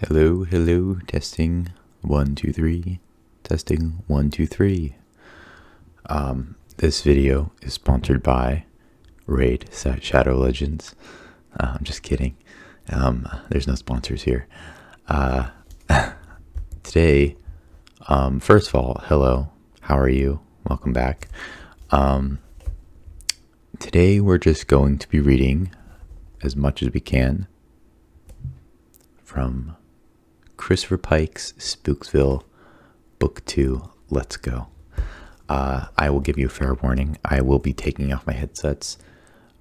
Hello, hello, testing 1 2 3, testing 1 2 3. This video is sponsored by Raid Shadow Legends. I'm just kidding. There's no sponsors here. Today, first of all, hello, how are you? Welcome back. Today we're just going to be reading as much as we can from Christopher Pike's Spooksville, Book 2, Let's Go. I will give you a fair warning. I will be taking off my headsets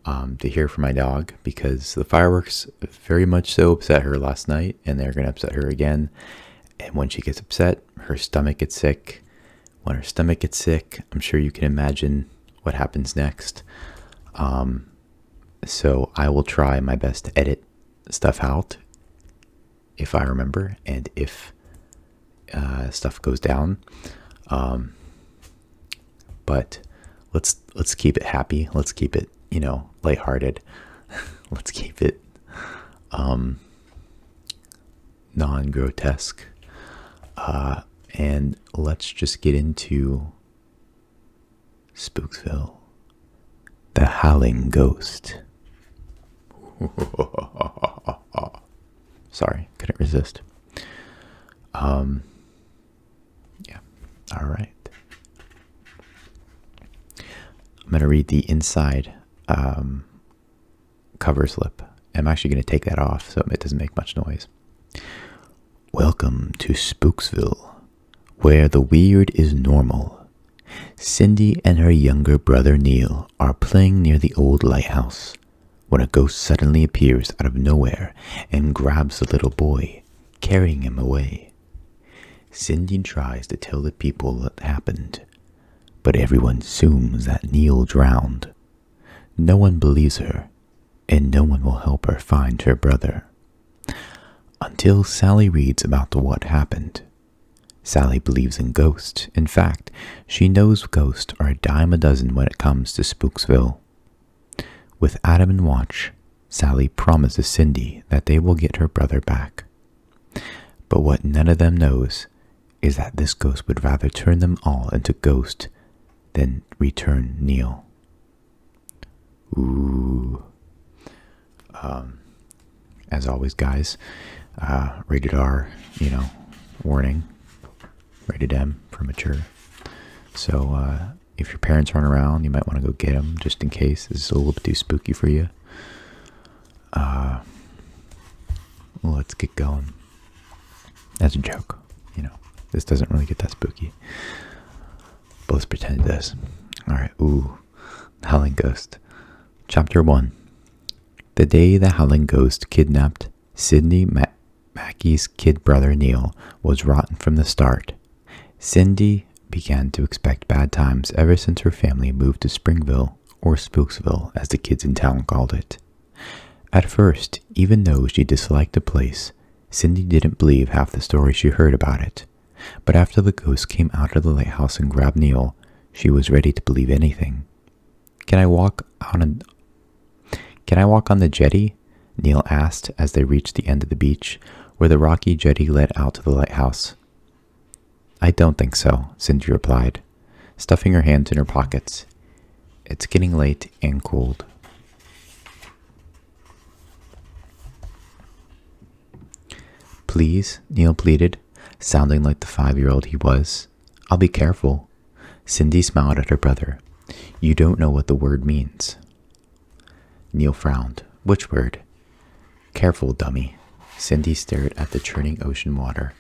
to hear from my dog because the fireworks very much so upset her last night, and they're going to upset her again. And when she gets upset, her stomach gets sick. When her stomach gets sick, I'm sure you can imagine what happens next. So I will try my best to edit stuff out if I remember, and if stuff goes down. But let's keep it happy. Let's keep it, lighthearted. Let's keep it non-grotesque. And let's just get into Spooksville, the Howling Ghost. Sorry, couldn't resist. Yeah, all right. I'm going to read the inside cover slip. I'm actually going to take that off so it doesn't make much noise. Welcome to Spooksville, where the weird is normal. Cindy and her younger brother Neil are playing near the old lighthouse when a ghost suddenly appears out of nowhere and grabs the little boy, carrying him away. Cindy tries to tell the people what happened, but everyone assumes that Neil drowned. No one believes her, and no one will help her find her brother. Until Sally reads about what happened. Sally believes in ghosts. In fact, she knows ghosts are a dime a dozen when it comes to Spooksville. With Adam in watch, Sally promises Cindy that they will get her brother back. But what none of them knows is that this ghost would rather turn them all into ghosts than return Neil. Ooh. As always, guys, rated R, warning. Rated M for mature. So, if your parents aren't around, you might want to go get them just in case. This is a little bit too spooky for you. Let's get going. That's a joke, This doesn't really get that spooky. But let's pretend it does. Alright, Howling Ghost. Chapter 1. The day the Howling Ghost kidnapped Cindy Mackey's kid brother Neil was rotten from the start. Cindy began to expect bad times ever since her family moved to Springville, or Spooksville as the kids in town called it. At first, even though she disliked the place, Cindy didn't believe half the stories she heard about it. But after the ghost came out of the lighthouse and grabbed Neil, she was ready to believe anything. Can I walk on the jetty? Neil asked as they reached the end of the beach, where the rocky jetty led out to the lighthouse. I don't think so, Cindy replied, stuffing her hands in her pockets. It's getting late and cold. Please, Neil pleaded, sounding like the 5-year-old he was. I'll be careful. Cindy smiled at her brother. You don't know what the word means. Neil frowned. Which word? Careful, dummy. Cindy stared at the churning ocean water.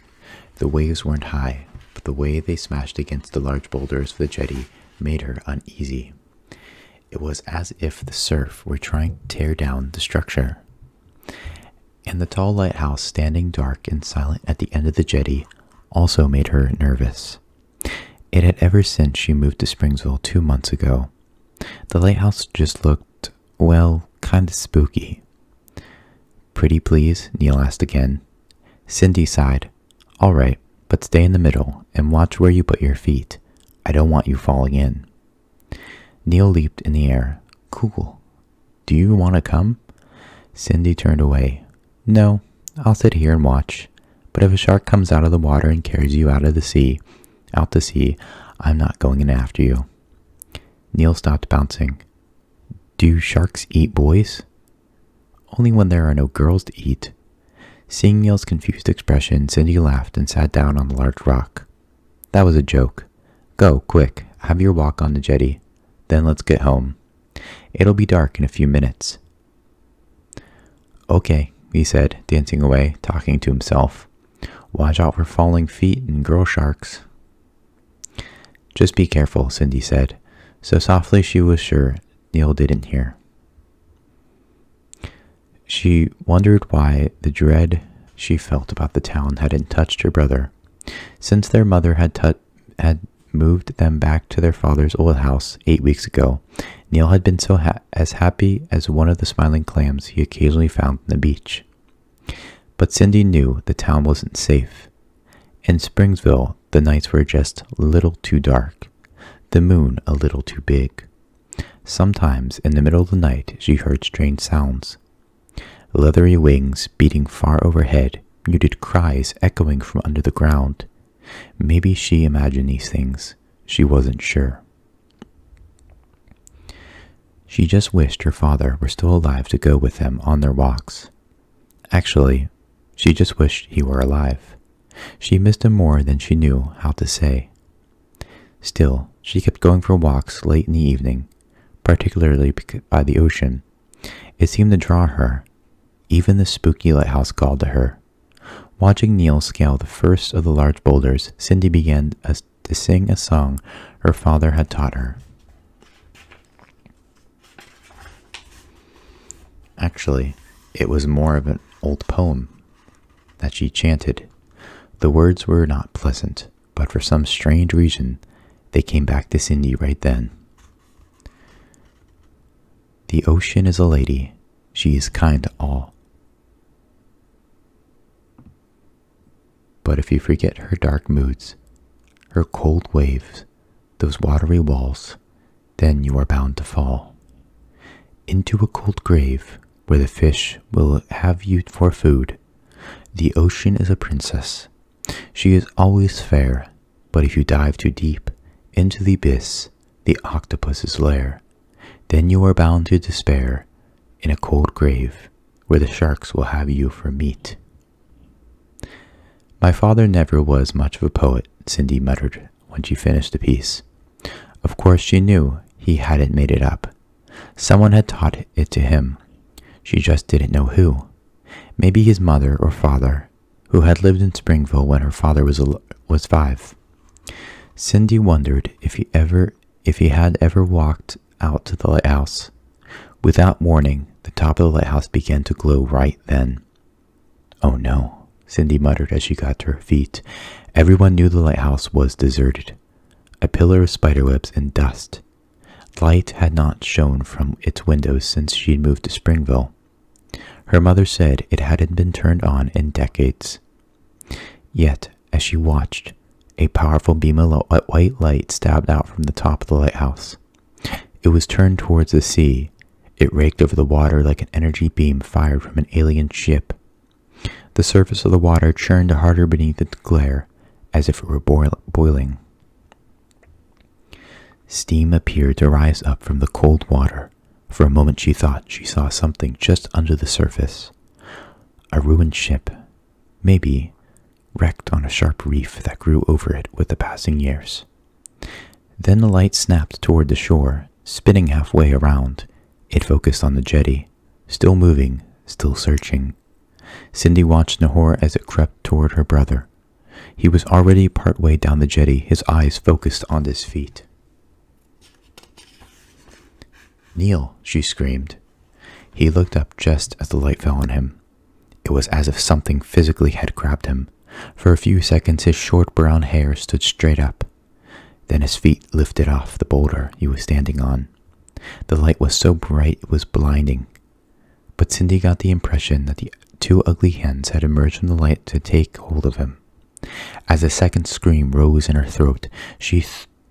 The waves weren't high, but the way they smashed against the large boulders of the jetty made her uneasy. It was as if the surf were trying to tear down the structure. And the tall lighthouse standing dark and silent at the end of the jetty also made her nervous. It had ever since she moved to Springsville 2 months ago. The lighthouse just looked, kind of spooky. Pretty please? Neil asked again. Cindy sighed. All right, but stay in the middle and watch where you put your feet. I don't want you falling in. Neil leaped in the air. Cool. Do you want to come? Cindy turned away. No, I'll sit here and watch. But if a shark comes out of the water and carries you out to sea, I'm not going in after you. Neil stopped bouncing. Do sharks eat boys? Only when there are no girls to eat. Seeing Neil's confused expression, Cindy laughed and sat down on the large rock. That was a joke. Go, quick, have your walk on the jetty. Then let's get home. It'll be dark in a few minutes. Okay, he said, dancing away, talking to himself. Watch out for falling feet and girl sharks. Just be careful, Cindy said, so softly she was sure Neil didn't hear. She wondered why the dread she felt about the town hadn't touched her brother. Since their mother had moved them back to their father's old house 8 weeks ago, Neil had been as happy as one of the smiling clams he occasionally found on the beach. But Cindy knew the town wasn't safe. In Spooksville, the nights were just a little too dark, the moon a little too big. Sometimes, in the middle of the night, she heard strange sounds. Leathery wings beating far overhead, muted cries echoing from under the ground. Maybe she imagined these things. She wasn't sure. She just wished her father were still alive to go with them on their walks. Actually, she just wished he were alive. She missed him more than she knew how to say. Still, she kept going for walks late in the evening, particularly by the ocean. It seemed to draw her. Even the spooky lighthouse called to her. Watching Neil scale the first of the large boulders, Cindy began to sing a song her father had taught her. Actually, it was more of an old poem that she chanted. The words were not pleasant, but for some strange reason, they came back to Cindy right then. The ocean is a lady. She is kind to all. But if you forget her dark moods, her cold waves, those watery walls, then you are bound to fall into a cold grave where the fish will have you for food. The ocean is a princess. She is always fair, but if you dive too deep into the abyss, the octopus's lair, then you are bound to despair in a cold grave where the sharks will have you for meat. My father never was much of a poet, Cindy muttered when she finished the piece. Of course she knew he hadn't made it up. Someone had taught it to him. She just didn't know who. Maybe his mother or father, who had lived in Springville when her father was 5. Cindy wondered if he had ever walked out to the lighthouse. Without warning, the top of the lighthouse began to glow right then. Oh no, Cindy muttered as she got to her feet. Everyone knew the lighthouse was deserted. A pillar of spiderwebs and dust. Light had not shone from its windows since she had moved to Springville. Her mother said it hadn't been turned on in decades. Yet, as she watched, a powerful beam of white light stabbed out from the top of the lighthouse. It was turned towards the sea. It raked over the water like an energy beam fired from an alien ship. The surface of the water churned harder beneath its glare, as if it were boiling. Steam appeared to rise up from the cold water. For a moment she thought she saw something just under the surface. A ruined ship, maybe wrecked on a sharp reef that grew over it with the passing years. Then the light snapped toward the shore, spinning halfway around. It focused on the jetty, still moving, still searching. Cindy watched Nahor as it crept toward her brother. He was already part way down the jetty, his eyes focused on his feet. Neil, she screamed. He looked up just as the light fell on him. It was as if something physically had grabbed him. For a few seconds his short brown hair stood straight up. Then his feet lifted off the boulder he was standing on. The light was so bright it was blinding. But Cindy got the impression that the 2 ugly hands had emerged from the light to take hold of him. As a second scream rose in her throat, she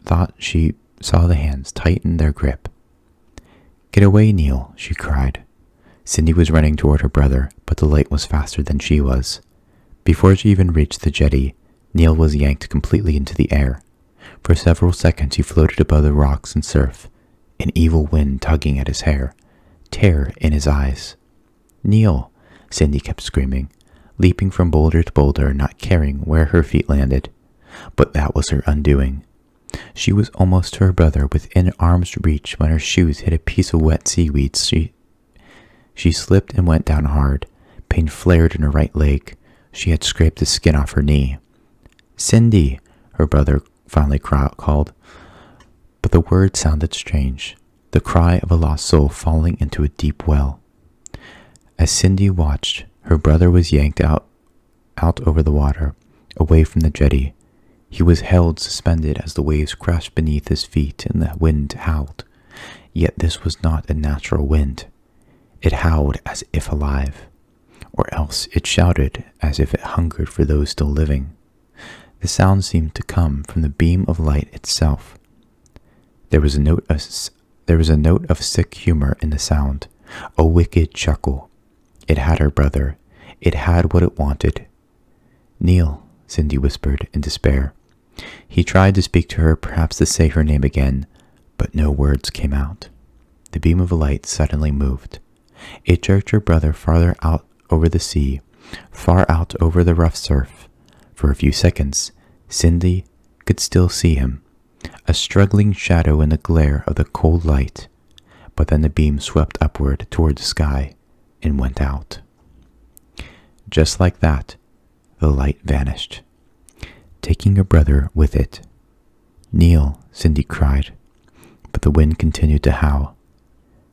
thought she saw the hands tighten their grip. "Get away, Neil," she cried. Cindy was running toward her brother, but the light was faster than she was. Before she even reached the jetty, Neil was yanked completely into the air. For several seconds he floated above the rocks and surf, an evil wind tugging at his hair, terror in his eyes. "Neil," Cindy kept screaming, leaping from boulder to boulder, not caring where her feet landed. But that was her undoing. She was almost to her brother within arm's reach when her shoes hit a piece of wet seaweed. She slipped and went down hard. Pain flared in her right leg. She had scraped the skin off her knee. "Cindy," her brother finally called. But the word sounded strange, the cry of a lost soul falling into a deep well. As Cindy watched, her brother was yanked out over the water, away from the jetty. He was held suspended as the waves crashed beneath his feet and the wind howled. Yet this was not a natural wind. It howled as if alive, or else it shouted as if it hungered for those still living. The sound seemed to come from the beam of light itself. There was a note of sick humor in the sound, a wicked chuckle. It had her brother. It had what it wanted. "Neil," Cindy whispered in despair. He tried to speak to her, perhaps to say her name again, but no words came out. The beam of light suddenly moved. It jerked her brother farther out over the sea, far out over the rough surf. For a few seconds, Cindy could still see him, a struggling shadow in the glare of the cold light. But then the beam swept upward toward the sky and went out. Just like that, the light vanished, taking her brother with it. "Neil," Cindy cried, but the wind continued to howl,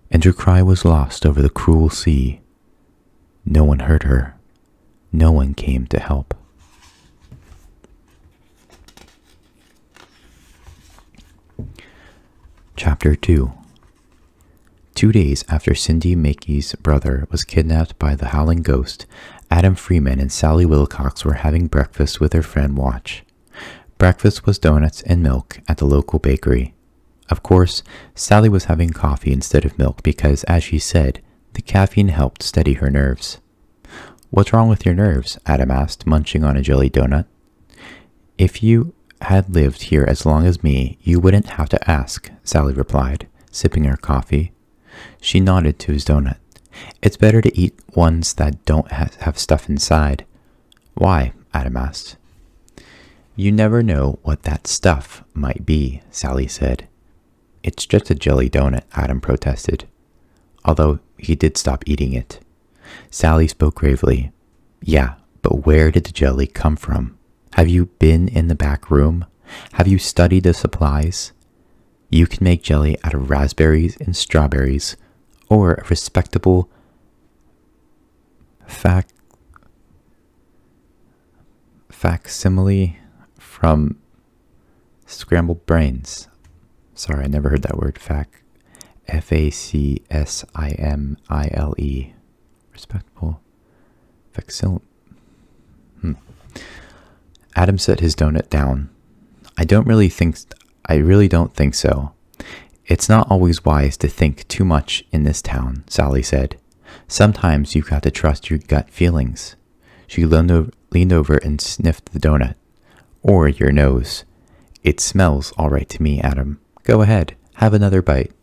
and her cry was lost over the cruel sea. No one heard her. No one came to help. Chapter 2. 2 days after Cindy Mackey's brother was kidnapped by the Howling Ghost, Adam Freeman and Sally Wilcox were having breakfast with their friend Watch. Breakfast was donuts and milk at the local bakery. Of course, Sally was having coffee instead of milk because, as she said, the caffeine helped steady her nerves. "What's wrong with your nerves?" Adam asked, munching on a jelly donut. "If you had lived here as long as me, you wouldn't have to ask," Sally replied, sipping her coffee. She nodded to his donut. "It's better to eat ones that don't have stuff inside." "Why?" Adam asked. "You never know what that stuff might be," Sally said. "It's just a jelly donut," Adam protested, although he did stop eating it. Sally spoke gravely. "Yeah, but where did the jelly come from? Have you been in the back room? Have you studied the supplies? You can make jelly out of raspberries and strawberries, or a respectable facsimile from scrambled brains." Sorry, I never heard that word. F-A-C-S-I-M-I-L-E. Respectable facsimile. Adam set his donut down. I really don't think so. It's not always wise to think too much in this town," Sally said. "Sometimes you've got to trust your gut feelings." She leaned over and sniffed the donut. "Or your nose. It smells all right to me, Adam. Go ahead, have another bite."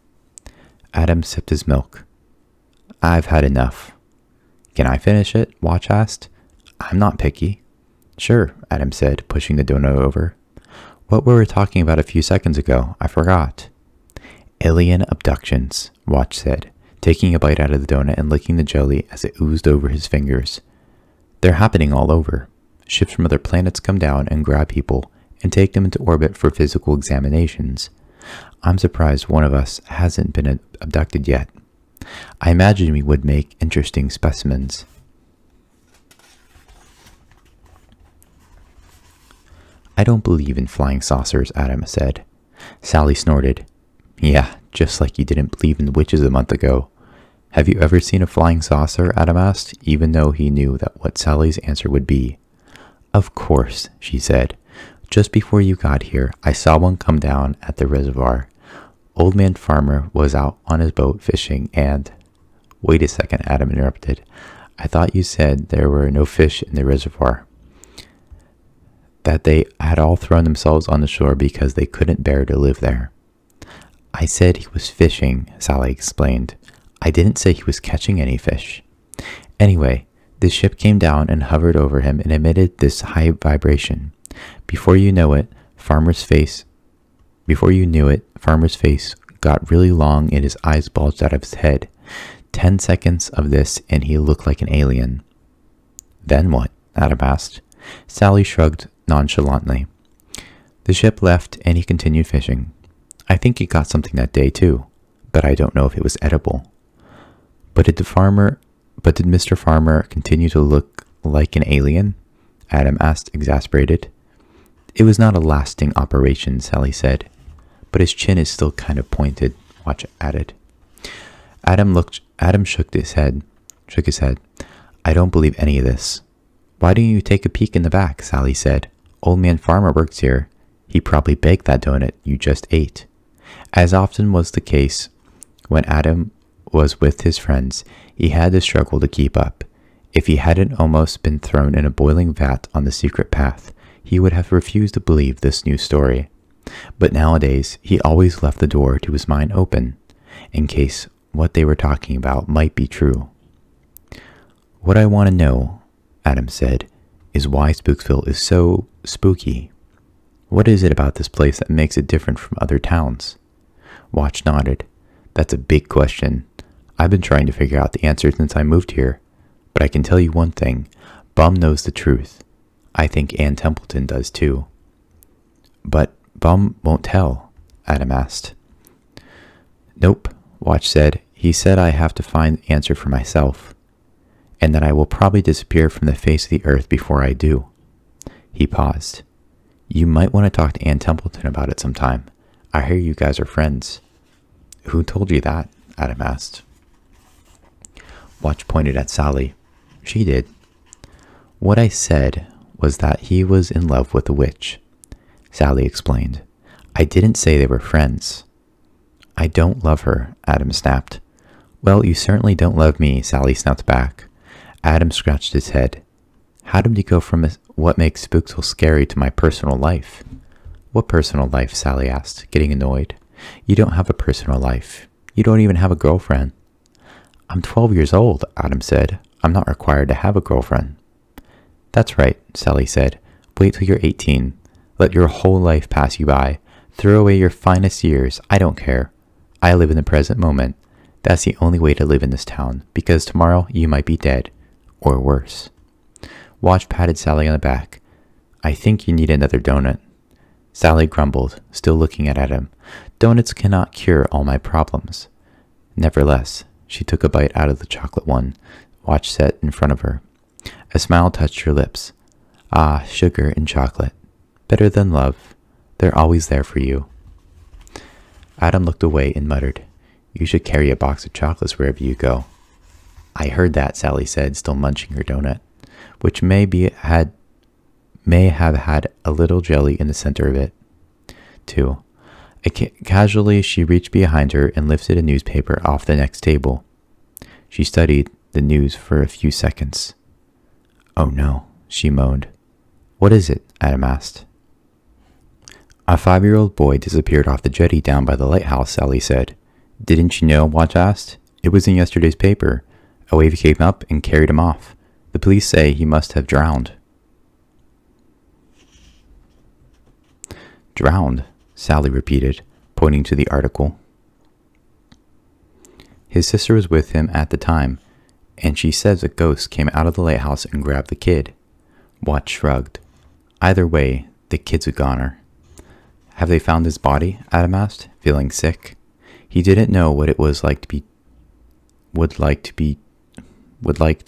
Adam sipped his milk. "I've had enough." "Can I finish it?" Watch asked. "I'm not picky." "Sure," Adam said, pushing the donut over. "What were we talking about a few seconds ago? I forgot." "Alien abductions," Watch said, taking a bite out of the donut and licking the jelly as it oozed over his fingers. "They're happening all over. Ships from other planets come down and grab people and take them into orbit for physical examinations. I'm surprised one of us hasn't been abducted yet. I imagine we would make interesting specimens." "I don't believe in flying saucers," Adam said. Sally snorted. "Yeah, just like you didn't believe in witches a month ago." "Have you ever seen a flying saucer?" Adam asked, even though he knew that what Sally's answer would be. "Of course," she said. "Just before you got here, I saw one come down at the reservoir. Old Man Farmer was out on his boat fishing and—" "Wait a second," Adam interrupted. "I thought you said there were no fish in the reservoir." that they had all thrown themselves on the shore because they couldn't bear to live there. I said he was fishing, Sally explained. I didn't say he was catching any fish. Anyway, the ship came down and hovered over him and emitted this high vibration. Before you knew it, Farmer's face got really long and his eyes bulged out of his head. 10 seconds of this and he looked like an alien. Then what? Adam asked. Sally shrugged nonchalantly. The ship left and he continued fishing. I think he got something that day too, but I don't know if it was edible. But did Mr. Farmer continue to look like an alien? Adam asked, exasperated. It was not a lasting operation, Sally said, but his chin is still kind of pointed, Watch added. Adam shook his head. I don't believe any of this. Why don't you take a peek in the back, Sally said. Old man Farmer works here. He probably baked that donut you just ate. As often was the case, when Adam was with his friends, he had to struggle to keep up. If he hadn't almost been thrown in a boiling vat on the secret path, he would have refused to believe this new story. But nowadays, he always left the door to his mind open, in case what they were talking about might be true. What I want to know, Adam said, is why Spooksville is so spooky. What is it about this place that makes it different from other towns? Watch nodded. That's a big question. I've been trying to figure out the answer since I moved here. But I can tell you one thing. Bum knows the truth. I think Ann Templeton does too. But Bum won't tell, Adam asked. Nope, Watch said. He said I have to find the answer for myself, and that I will probably disappear from the face of the earth before I do. He paused. You might want to talk to Ann Templeton about it sometime. I hear you guys are friends. Who told you that? Adam asked. Watch pointed at Sally. She did. What I said was that he was in love with a witch, Sally explained. I didn't say they were friends. I don't love her, Adam snapped. Well, you certainly don't love me, Sally snapped back. Adam scratched his head. How did you go from what makes Spooksville scary to my personal life? What personal life? Sally asked, getting annoyed. You don't have a personal life. You don't even have a girlfriend. I'm 12 years old, Adam said. I'm not required to have a girlfriend. That's right, Sally said. Wait till you're 18. Let your whole life pass you by. Throw away your finest years. I don't care. I live in the present moment. That's the only way to live in this town, because tomorrow you might be dead, or worse. Watch patted Sally on the back. I think you need another donut. Sally grumbled, still looking at Adam. Donuts cannot cure all my problems. Nevertheless, she took a bite out of the chocolate one Watch set in front of her. A smile touched her lips. Ah, sugar and chocolate. Better than love. They're always there for you. Adam looked away and muttered, You should carry a box of chocolates wherever you go. I heard that, Sally said, still munching her donut, which may have had a little jelly in the center of it, too. Casually, she reached behind her and lifted a newspaper off the next table. She studied the news for a few seconds. Oh no, she moaned. What is it? Adam asked. A 5-year-old boy disappeared off the jetty down by the lighthouse, Sally said. Didn't you know? Watch asked. It was in yesterday's paper. A wave came up and carried him off. The police say he must have drowned. Drowned, Sally repeated, pointing to the article. His sister was with him at the time, and she says a ghost came out of the lighthouse and grabbed the kid. Watch shrugged. Either way, the kid's a goner. Have they found his body? Adam asked, feeling sick. He didn't know what it was like to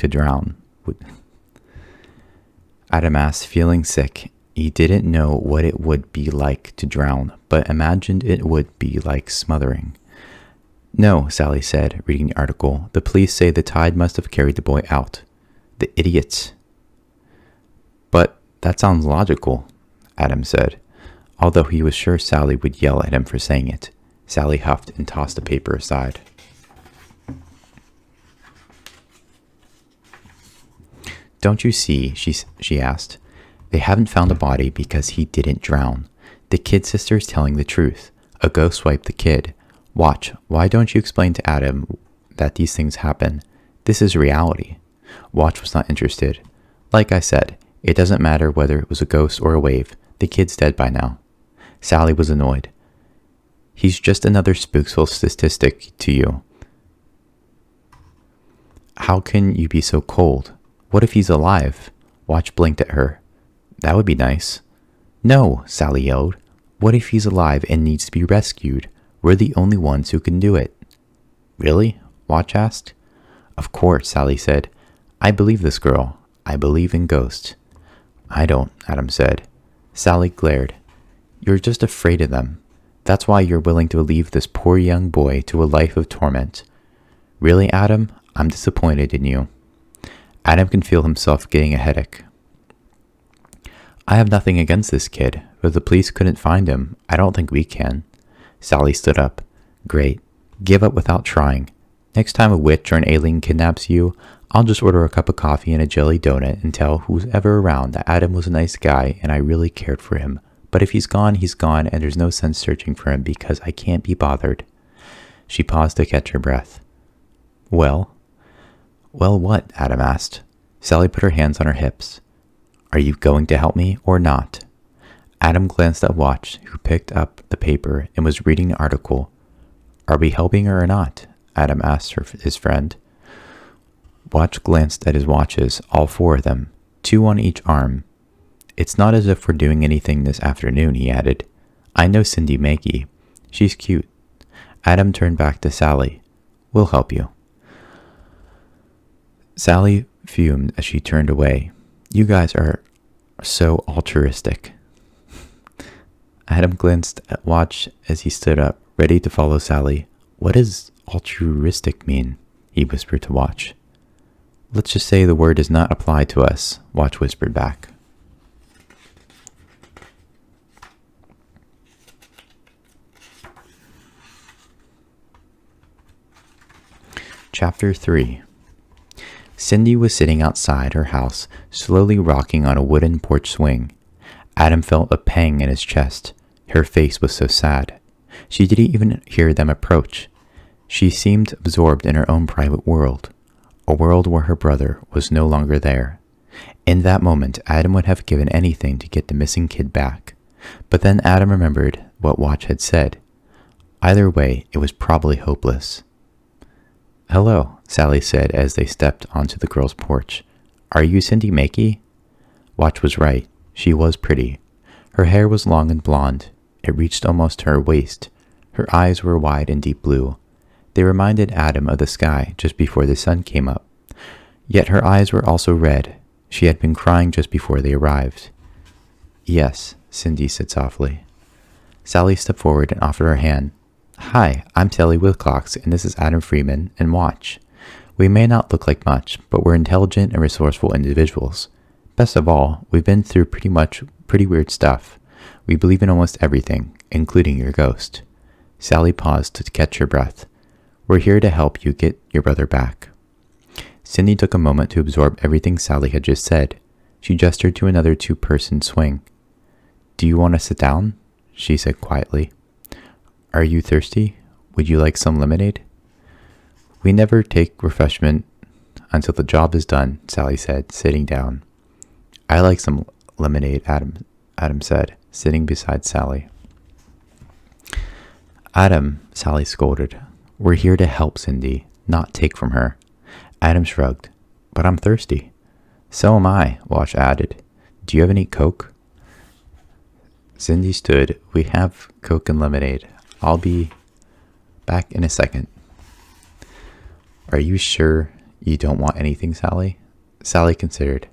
drown. Adam asked, feeling sick. He didn't know what it would be like to drown, but imagined it would be like smothering. No, Sally said, reading the article. The police say the tide must have carried the boy out. The idiots. But that sounds logical, Adam said, although he was sure Sally would yell at him for saying it. Sally huffed and tossed the paper aside. Don't you see, she asked, They haven't found a body because he didn't drown. The kid's sister is telling the truth. A ghost swiped the kid. Watch, why don't you explain to Adam that these things happen? This is reality. Watch was not interested. Like I said, it doesn't matter whether it was a ghost or a wave. The kid's dead by now. Sally was annoyed. He's just another Spooksville statistic to you. How can you be so cold? What if he's alive? Watch blinked at her. That would be nice. No, Sally yelled. What if he's alive and needs to be rescued? We're the only ones who can do it. Really? Watch asked. Of course, Sally said. I believe this girl. I believe in ghosts. I don't, Adam said. Sally glared. You're just afraid of them. That's why you're willing to leave this poor young boy to a life of torment. Really, Adam? I'm disappointed in you. Adam can feel himself getting a headache. I have nothing against this kid, but the police couldn't find him. I don't think we can. Sally stood up. Great. Give up without trying. Next time a witch or an alien kidnaps you, I'll just order a cup of coffee and a jelly donut and tell who's ever around that Adam was a nice guy and I really cared for him. But if he's gone, and there's no sense searching for him because I can't be bothered. She paused to catch her breath. Well? Well, what? Adam asked. Sally put her hands on her hips. Are you going to help me or not? Adam glanced at Watch, who picked up the paper and was reading the article. Are we helping her or not? Adam asked his friend. Watch glanced at his watches, all 4 of them, 2 on each arm. It's not as if we're doing anything this afternoon, he added. I know Cindy Mackey. She's cute. Adam turned back to Sally. We'll help you. Sally fumed as she turned away. You guys are so altruistic. Adam glanced at Watch as he stood up, ready to follow Sally. What does altruistic mean? He whispered to Watch. Let's just say the word does not apply to us, Watch whispered back. Chapter 3. Cindy was sitting outside her house, slowly rocking on a wooden porch swing. Adam felt a pang in his chest. Her face was so sad. She didn't even hear them approach. She seemed absorbed in her own private world, a world where her brother was no longer there. In that moment, Adam would have given anything to get the missing kid back. But then Adam remembered what Watch had said. Either way, it was probably hopeless. Hello, Sally said as they stepped onto the girl's porch. Are you Cindy Mackey? Watch was right. She was pretty. Her hair was long and blonde. It reached almost to her waist. Her eyes were wide and deep blue. They reminded Adam of the sky just before the sun came up. Yet her eyes were also red. She had been crying just before they arrived. Yes, Cindy said softly. Sally stepped forward and offered her hand. Hi, I'm Sally Wilcox, and this is Adam Freeman, and Watch. We may not look like much, but we're intelligent and resourceful individuals. Best of all, we've been through pretty weird stuff. We believe in almost everything, including your ghost. Sally paused to catch her breath. We're here to help you get your brother back. Cindy took a moment to absorb everything Sally had just said. She gestured to another 2-person swing. Do you want to sit down? She said quietly. Are you thirsty? Would you like some lemonade? We never take refreshment until the job is done, Sally said, sitting down. I like some lemonade, Adam said, sitting beside Sally. Adam, Sally scolded. We're here to help Cindy, not take from her. Adam shrugged. But I'm thirsty. So am I, Watch added. Do you have any Coke? Cindy stood. We have Coke and lemonade. I'll be back in a second. Are you sure you don't want anything, Sally? Sally considered.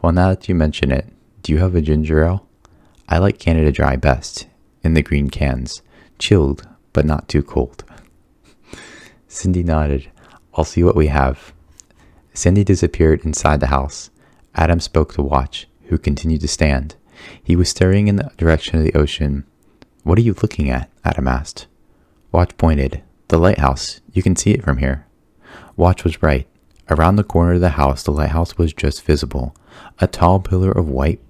Well, now that you mention it, do you have a ginger ale? I like Canada Dry best, in the green cans. Chilled, but not too cold. Cindy nodded. I'll see what we have. Cindy disappeared inside the house. Adam spoke to Watch, who continued to stand. He was staring in the direction of the ocean. What are you looking at? Adam asked. Watch pointed. The lighthouse. You can see it from here. Watch was right. Around the corner of the house, the lighthouse was just visible. A tall pillar of white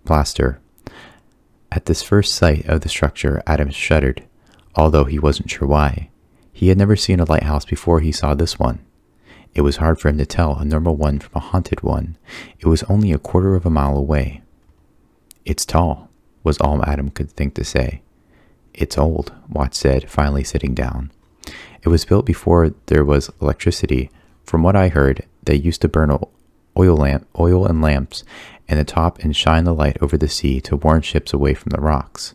plaster. At this first sight of the structure, Adam shuddered, although he wasn't sure why. He had never seen a lighthouse before he saw this one. It was hard for him to tell a normal one from a haunted one. It was only a quarter of a mile away. "It's tall," was all Adam could think to say. "It's old," Watts said, finally sitting down. "It was built before there was electricity. From what I heard, they used to burn oil and lamps in the top and shine the light over the sea to warn ships away from the rocks."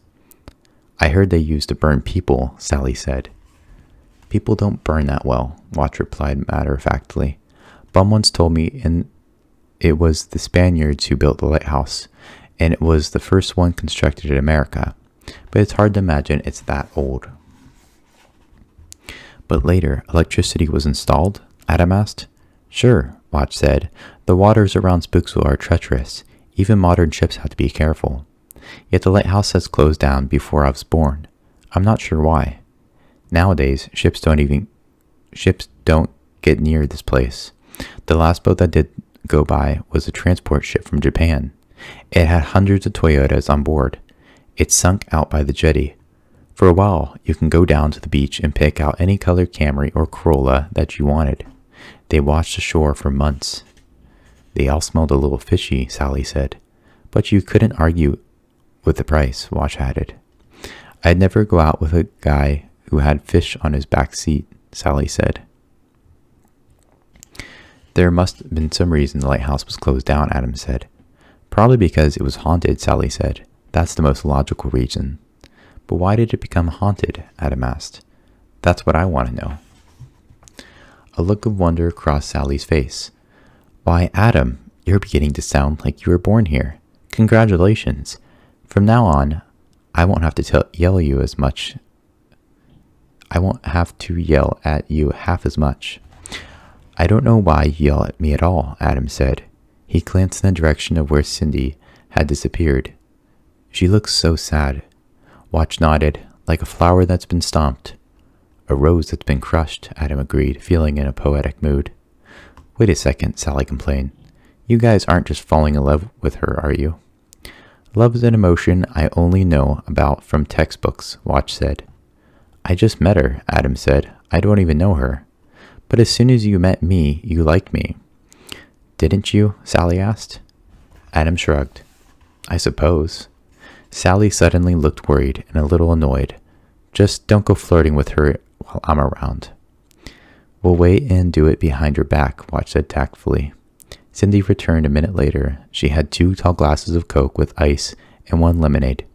"I heard they used to burn people," Sally said. "People don't burn that well," Watts replied matter-of-factly. "Bum once told me it was the Spaniards who built the lighthouse, and it was the first one constructed in America. But it's hard to imagine it's that old." "But later, electricity was installed?" Adam asked. "Sure," Watts said. "The waters around Spooksville are treacherous. Even modern ships have to be careful. Yet the lighthouse has closed down before I was born. I'm not sure why. Nowadays, ships don't get near this place. The last boat that did go by was a transport ship from Japan. It had hundreds of Toyotas on board. It sunk out by the jetty. For a while, you can go down to the beach and pick out any colored Camry or Corolla that you wanted. They watched the shore for months." "They all smelled a little fishy," Sally said. "But you couldn't argue with the price," Watts added. "I'd never go out with a guy who had fish on his back seat," Sally said. "There must have been some reason the lighthouse was closed down," Adam said. "Probably because it was haunted," Sally said. "That's the most logical reason." "But why did it become haunted?" Adam asked. "That's what I want to know." A look of wonder crossed Sally's face. "Why, Adam, you're beginning to sound like you were born here. Congratulations. From now on, I won't have to yell at you half as much." "I don't know why you yell at me at all," Adam said. He glanced in the direction of where Cindy had disappeared. "She looks so sad." Watch nodded. "Like a flower that's been stomped." "A rose that's been crushed," Adam agreed, feeling in a poetic mood. "Wait a second," Sally complained. "You guys aren't just falling in love with her, are you?" "Love is an emotion I only know about from textbooks," Watch said. "I just met her," Adam said. "I don't even know her." "But as soon as you met me, you liked me." "Didn't you?" Sally asked. Adam shrugged. "I suppose." Sally suddenly looked worried and a little annoyed. "Just don't go flirting with her while I'm around." "We'll wait and do it behind her back," Watch said tactfully. Cindy returned a minute later. She had 2 tall glasses of Coke with ice and 1 lemonade.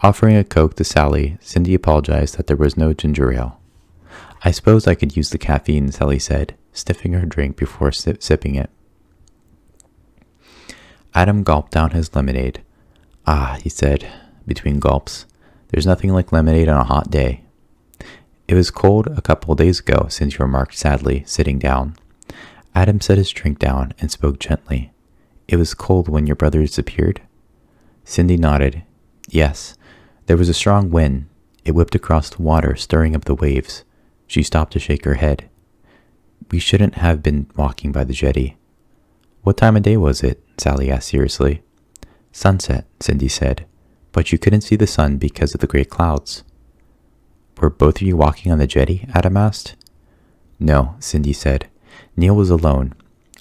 Offering a Coke to Sally, Cindy apologized that there was no ginger ale. "I suppose I could use the caffeine," Sally said, sniffing her drink before sipping it. Adam gulped down his lemonade. "Ah," he said, between gulps. "There's nothing like lemonade on a hot day." "It was cold a couple of days ago," Cindy remarked sadly, sitting down. Adam set his drink down and spoke gently. "It was cold when your brother disappeared?" Cindy nodded. "Yes. There was a strong wind. It whipped across the water, stirring up the waves." She stopped to shake her head. "We shouldn't have been walking by the jetty." "What time of day was it?" Sally asked seriously. "Sunset," Cindy said. "But you couldn't see the sun because of the great clouds." "Were both of you walking on the jetty?" Adam asked. "No," Cindy said. "Neil was alone.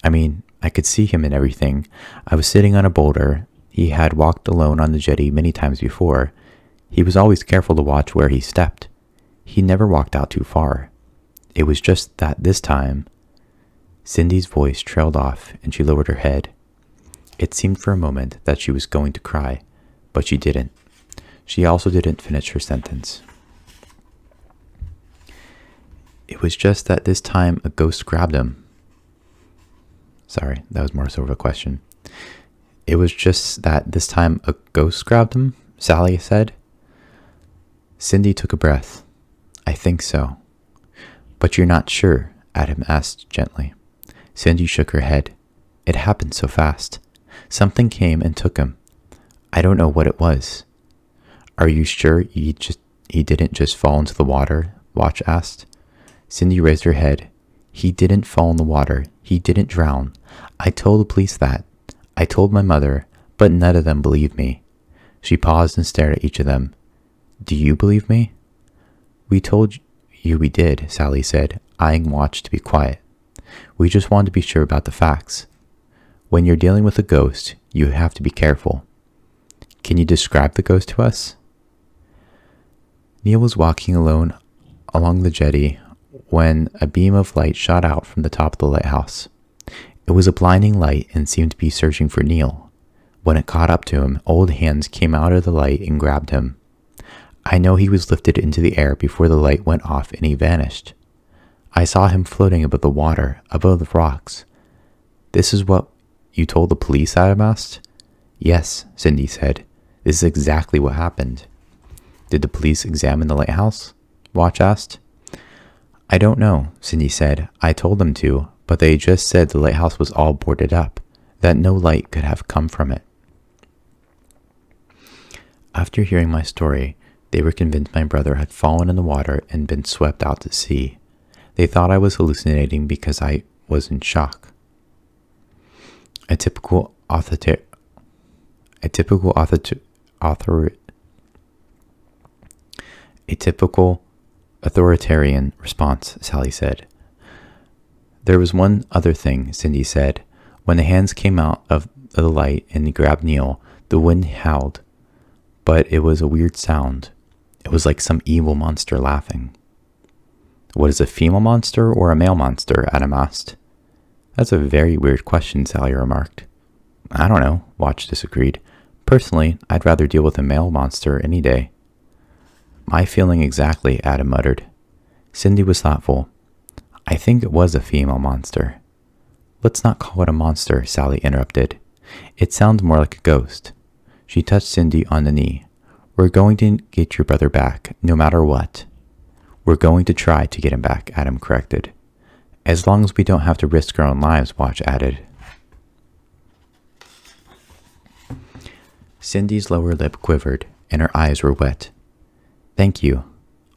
I mean, I could see him and everything. I was sitting on a boulder. He had walked alone on the jetty many times before. He was always careful to watch where he stepped. He never walked out too far. It was just that this time..." Cindy's voice trailed off and she lowered her head. It seemed for a moment that she was going to cry, but she didn't. She also didn't finish her sentence. "It was just that this time a ghost grabbed him." Sorry, that was more sort of a question. "It was just that this time a ghost grabbed him," Sally said. Cindy took a breath. "I think so." "But you're not sure?" Adam asked gently. Cindy shook her head. "It happened so fast. Something came and took him. I don't know what it was." "Are you sure he didn't just fall into the water?" Watch asked. Cindy raised her head. "He didn't fall in the water. He didn't drown. I told the police that. I told my mother, but none of them believed me. She paused and stared at each of them. Do you believe me? We told you we did, Sally said, eyeing Watch to be quiet. We just wanted to be sure about the facts. When you're dealing with a ghost, you have to be careful. Can you describe the ghost to us? Neil was walking alone along the jetty when a beam of light shot out from the top of the lighthouse. It was a blinding light and seemed to be searching for Neil. When it caught up to him, old hands came out of the light and grabbed him. I know he was lifted into the air before the light went off and he vanished. I saw him floating above the water, above the rocks. This is what you told the police? Adam asked. Yes, Cindy said. This is exactly what happened. Did the police examine the lighthouse? Watch asked. I don't know, Cindy said. I told them to, but they just said the lighthouse was all boarded up, that no light could have come from it. After hearing my story, they were convinced my brother had fallen in the water and been swept out to sea. They thought I was hallucinating because I was in shock. A typical authoritarian response, Sally said. There was one other thing, Cindy said. When the hands came out of the light and grabbed Neil, the wind howled, but it was a weird sound. It was like some evil monster laughing. What is a female monster or a male monster? Adam asked. That's a very weird question, Sally remarked. I don't know, Watch disagreed. Personally, I'd rather deal with a male monster any day. My feeling exactly, Adam muttered. Cindy was thoughtful. I think it was a female monster. Let's not call it a monster, Sally interrupted. It sounds more like a ghost. She touched Cindy on the knee. We're going to get your brother back, no matter what. We're going to try to get him back, Adam corrected. As long as we don't have to risk our own lives, Watch added. Cindy's lower lip quivered, and her eyes were wet. Thank you,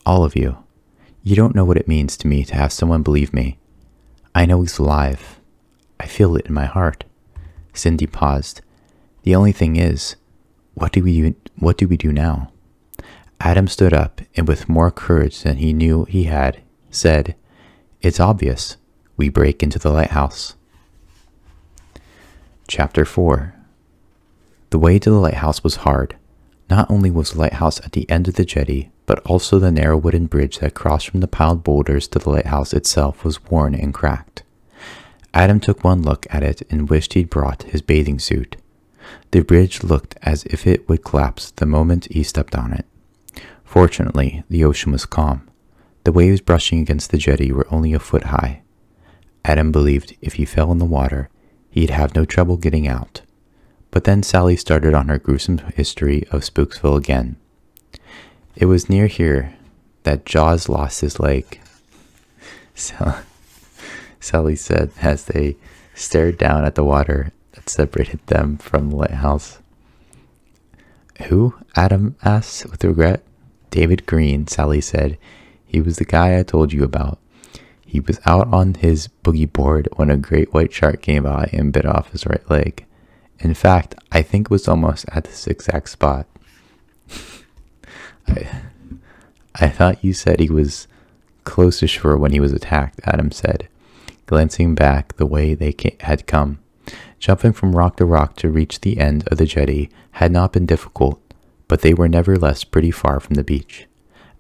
all of you. You don't know what it means to me to have someone believe me. I know he's alive. I feel it in my heart. Cindy paused. The only thing is, what do we do now? Adam stood up, and with more courage than he knew he had, said, It's obvious. We break into the lighthouse. Chapter 4. The way to the lighthouse was hard. Not only was the lighthouse at the end of the jetty, but also the narrow wooden bridge that crossed from the piled boulders to the lighthouse itself was worn and cracked. Adam took one look at it and wished he'd brought his bathing suit. The bridge looked as if it would collapse the moment he stepped on it. Fortunately, the ocean was calm. The waves brushing against the jetty were only a foot high. Adam believed if he fell in the water, he'd have no trouble getting out. But then Sally started on her gruesome history of Spooksville again. It was near here that Jaws lost his leg, Sally said as they stared down at the water that separated them from the lighthouse. Who? Adam asked with regret. David Green, Sally said. He was the guy I told you about. He was out on his boogie board when a great white shark came by and bit off his right leg. In fact, I think it was almost at this exact spot. I thought you said he was close to shore when he was attacked, Adam said, glancing back the way they had come. Jumping from rock to rock to reach the end of the jetty had not been difficult, but they were nevertheless pretty far from the beach.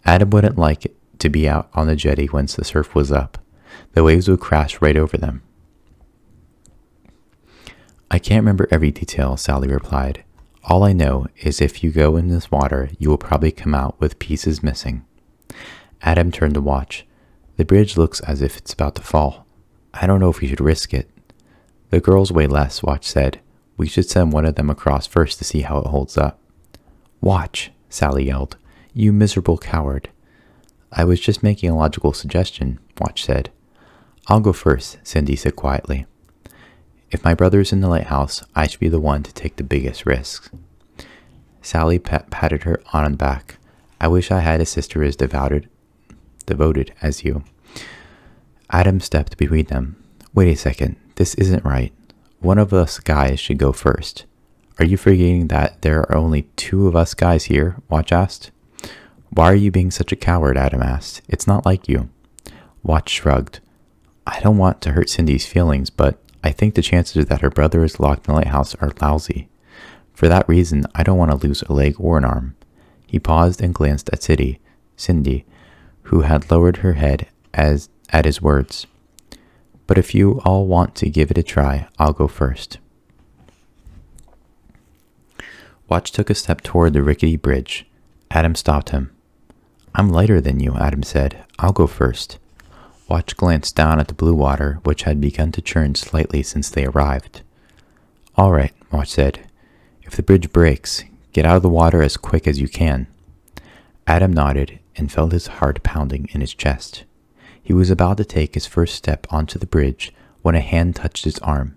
Adam wouldn't like it to be out on the jetty once the surf was up. The waves would crash right over them. I can't remember every detail, Sally replied. All I know is if you go in this water, you will probably come out with pieces missing. Adam turned to Watch. The bridge looks as if it's about to fall. I don't know if we should risk it. The girls weigh less, Watch said. We should send one of them across first to see how it holds up. Watch, Sally yelled. You miserable coward. I was just making a logical suggestion, Watch said. I'll go first, Cindy said quietly. If my brother's in the lighthouse, I should be the one to take the biggest risks. Sally patted her on the back. I wish I had a sister as devoted as you. Adam stepped between them. Wait a second, this isn't right. One of us guys should go first. Are you forgetting that there are only two of us guys here? Watch asked. Why are you being such a coward? Adam asked. It's not like you. Watch shrugged. I don't want to hurt Cindy's feelings, but I think the chances that her brother is locked in the lighthouse are lousy. For that reason, I don't want to lose a leg or an arm. He paused and glanced at Cindy, who had lowered her head at his words. But if you all want to give it a try, I'll go first. Watch took a step toward the rickety bridge. Adam stopped him. I'm lighter than you, Adam said. I'll go first. Watch glanced down at the blue water, which had begun to churn slightly since they arrived. All right, Watch said. If the bridge breaks, get out of the water as quick as you can. Adam nodded and felt his heart pounding in his chest. He was about to take his first step onto the bridge when a hand touched his arm.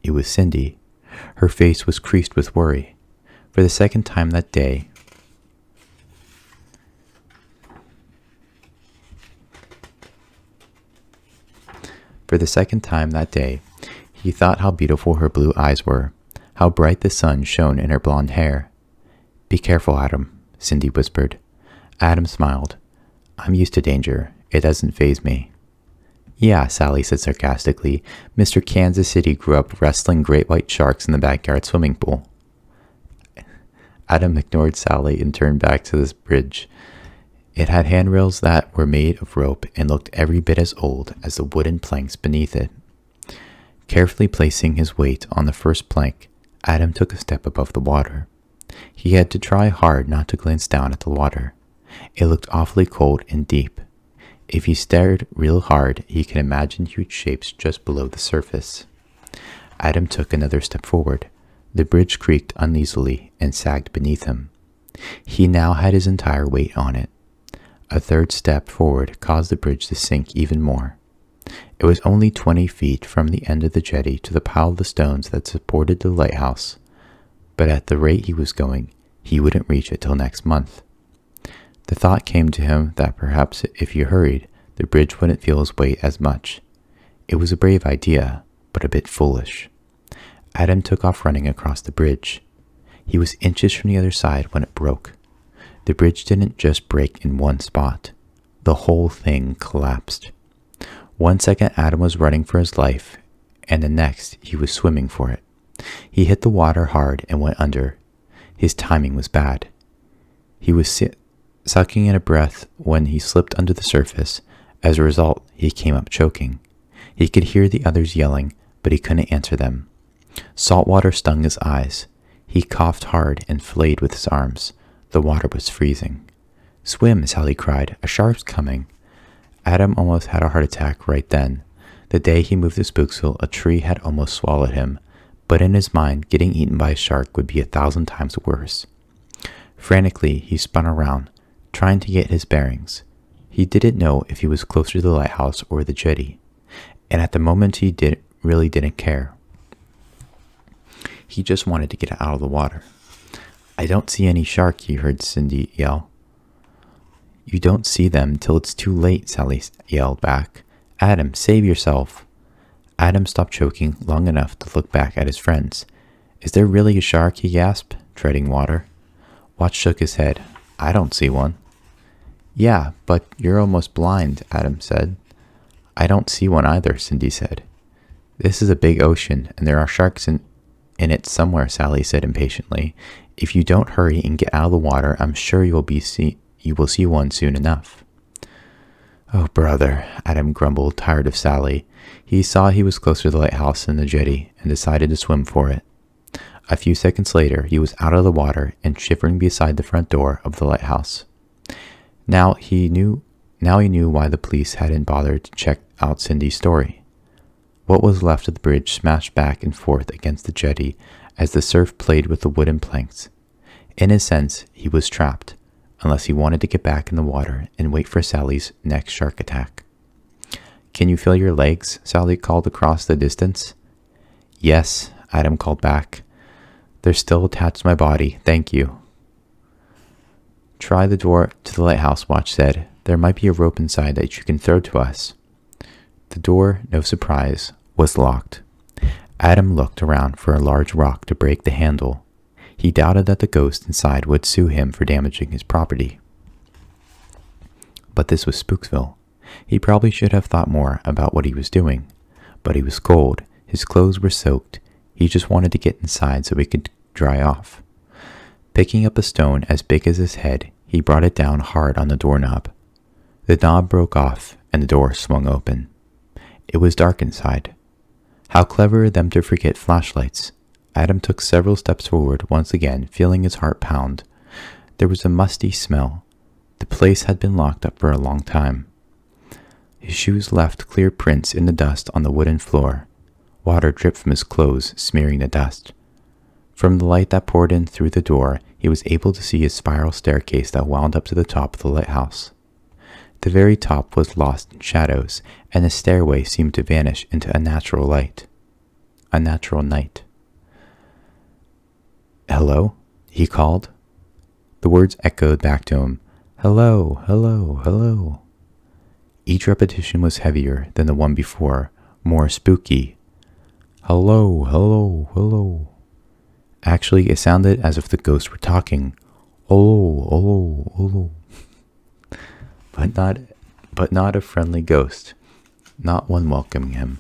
It was Cindy. Her face was creased with worry. For the second time that day, he thought how beautiful her blue eyes were, how bright the sun shone in her blonde hair. Be careful, Adam, Cindy whispered. Adam smiled. I'm used to danger. It doesn't faze me. Yeah, Sally said sarcastically. Mr. Kansas City grew up wrestling great white sharks in the backyard swimming pool. Adam ignored Sally and turned back to this bridge. It had handrails that were made of rope and looked every bit as old as the wooden planks beneath it. Carefully placing his weight on the first plank, Adam took a step above the water. He had to try hard not to glance down at the water. It looked awfully cold and deep. If he stared real hard, he could imagine huge shapes just below the surface. Adam took another step forward. The bridge creaked uneasily and sagged beneath him. He now had his entire weight on it. A third step forward caused the bridge to sink even more. It was only 20 feet from the end of the jetty to the pile of the stones that supported the lighthouse, but at the rate he was going, he wouldn't reach it till next month. The thought came to him that perhaps if he hurried, the bridge wouldn't feel his weight as much. It was a brave idea, but a bit foolish. Adam took off running across the bridge. He was inches from the other side when it broke. The bridge didn't just break in one spot. The whole thing collapsed. 1 second Adam was running for his life, and the next he was swimming for it. He hit the water hard and went under. His timing was bad. He was sucking in a breath when he slipped under the surface. As a result, he came up choking. He could hear the others yelling, but he couldn't answer them. Salt water stung his eyes. He coughed hard and flayed with his arms. The water was freezing. Swim, Sally cried. A shark's coming. Adam almost had a heart attack right then. The day he moved to Spooksville, a tree had almost swallowed him, but in his mind, getting eaten by a shark would be 1,000 times worse. Frantically, he spun around, trying to get his bearings. He didn't know if he was closer to the lighthouse or the jetty, and at the moment he really didn't care. He just wanted to get out of the water. I don't see any shark, he heard Cindy yell. You don't see them till it's too late, Sally yelled back. Adam, save yourself. Adam stopped choking long enough to look back at his friends. Is there really a shark, he gasped, treading water. Watch shook his head. I don't see one. Yeah, but you're almost blind, Adam said. I don't see one either, Cindy said. This is a big ocean, and there are sharks in it somewhere, Sally said impatiently. If you don't hurry and get out of the water, I'm sure you will see one soon enough. Oh, brother, Adam grumbled, tired of Sally. He saw he was closer to the lighthouse than the jetty and decided to swim for it. A few seconds later, he was out of the water and shivering beside the front door of the lighthouse. Now he knew why the police hadn't bothered to check out Cindy's story. What was left of the bridge smashed back and forth against the jetty as the surf played with the wooden planks. In a sense, he was trapped, unless he wanted to get back in the water and wait for Sally's next shark attack. Can you feel your legs? Sally called across the distance. Yes, Adam called back. They're still attached to my body, thank you. Try the door to the lighthouse, Watch said. There might be a rope inside that you can throw to us. The door, no surprise, was locked. Adam looked around for a large rock to break the handle, He doubted that the ghost inside would sue him for damaging his property. But this was Spooksville. He probably should have thought more about what he was doing. But he was cold, his clothes were soaked. He just wanted to get inside so he could dry off. Picking up a stone as big as his head, he brought it down hard on the doorknob. The knob broke off, and the door swung open. It was dark inside. How clever of them to forget flashlights. Adam took several steps forward, once again, feeling his heart pound. There was a musty smell. The place had been locked up for a long time. His shoes left clear prints in the dust on the wooden floor. Water dripped from his clothes, smearing the dust. From the light that poured in through the door, he was able to see a spiral staircase that wound up to the top of the lighthouse. The very top was lost in shadows, and the stairway seemed to vanish into a natural light. A natural night. "Hello?" he called. The words echoed back to him. "Hello, hello, hello." Each repetition was heavier than the one before, more spooky. "Hello, hello, hello." Actually, it sounded as if the ghosts were talking. "Hello, hello, hello." But not a friendly ghost, not one welcoming him.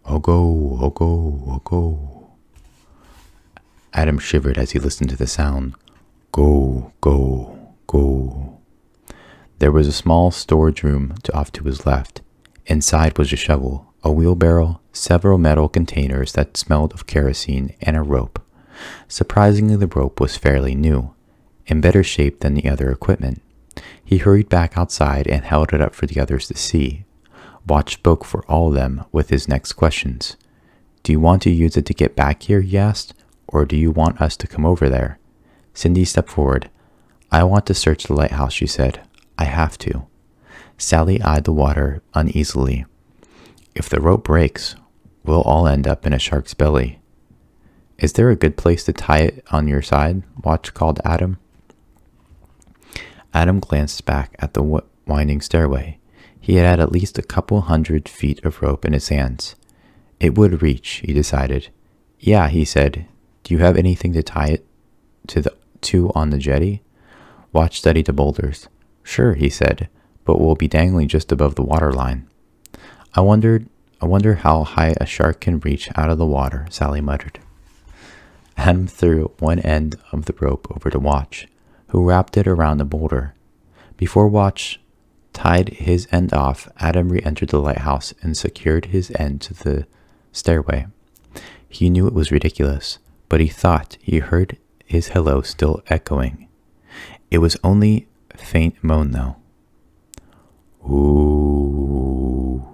"Ogo, ogo, ogo." Adam shivered as he listened to the sound. Go, go, go. There was a small storage room off to his left. Inside was a shovel, a wheelbarrow, several metal containers that smelled of kerosene, and a rope. Surprisingly, the rope was fairly new, in better shape than the other equipment. He hurried back outside and held it up for the others to see. Watch spoke for all of them with his next questions. "Do you want to use it to get back here?" he asked. "Or do you want us to come over there?" Cindy stepped forward. "I want to search the lighthouse," she said. "I have to." Sally eyed the water uneasily. "If the rope breaks, we'll all end up in a shark's belly." "Is there a good place to tie it on your side?" Watch called Adam. Adam glanced back at the winding stairway. He had at least a couple 100 feet of rope in his hands. It would reach, he decided. "Yeah," he said. "Do you have anything to tie it to on the jetty?" Watch studied the boulders. "Sure," he said, "but we'll be dangling just above the water line." I wonder how high a shark can reach out of the water," Sally muttered. Adam threw one end of the rope over to Watch, who wrapped it around the boulder. Before Watch tied his end off, Adam re-entered the lighthouse and secured his end to the stairway. He knew it was ridiculous, but he thought he heard his hello still echoing. It was only a faint moan, though. Ooh.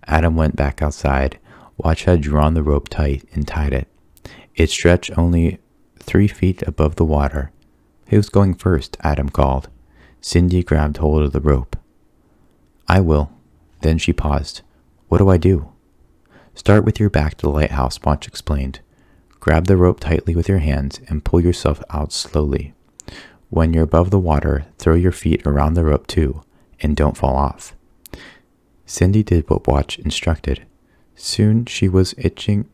Adam went back outside. Watch had drawn the rope tight and tied it. It stretched only 3 feet above the water. "Who's going first?" Adam called. Cindy grabbed hold of the rope. "I will." Then she paused. "What do I do?" "Start with your back to the lighthouse," Watch explained. "Grab the rope tightly with your hands and pull yourself out slowly. When you're above the water, throw your feet around the rope too, and don't fall off." Cindy did what Watch instructed. Soon she was inching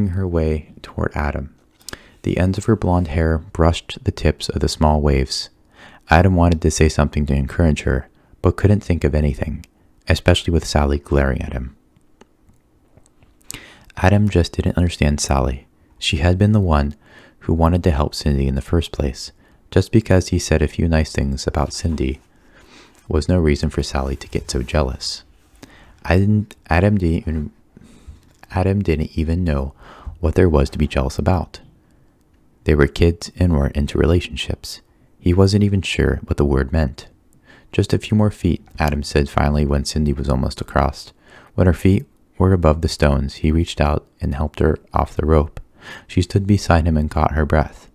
her way toward Adam. The ends of her blonde hair brushed the tips of the small waves. Adam wanted to say something to encourage her, but couldn't think of anything, especially with Sally glaring at him. Adam just didn't understand Sally. She had been the one who wanted to help Cindy in the first place. Just because he said a few nice things about Cindy was no reason for Sally to get so jealous. Adam didn't even know what there was to be jealous about. They were kids and weren't into relationships. He wasn't even sure what the word meant. "Just a few more feet," Adam said finally when Cindy was almost across. When her feet were above the stones, he reached out and helped her off the rope. She stood beside him and caught her breath.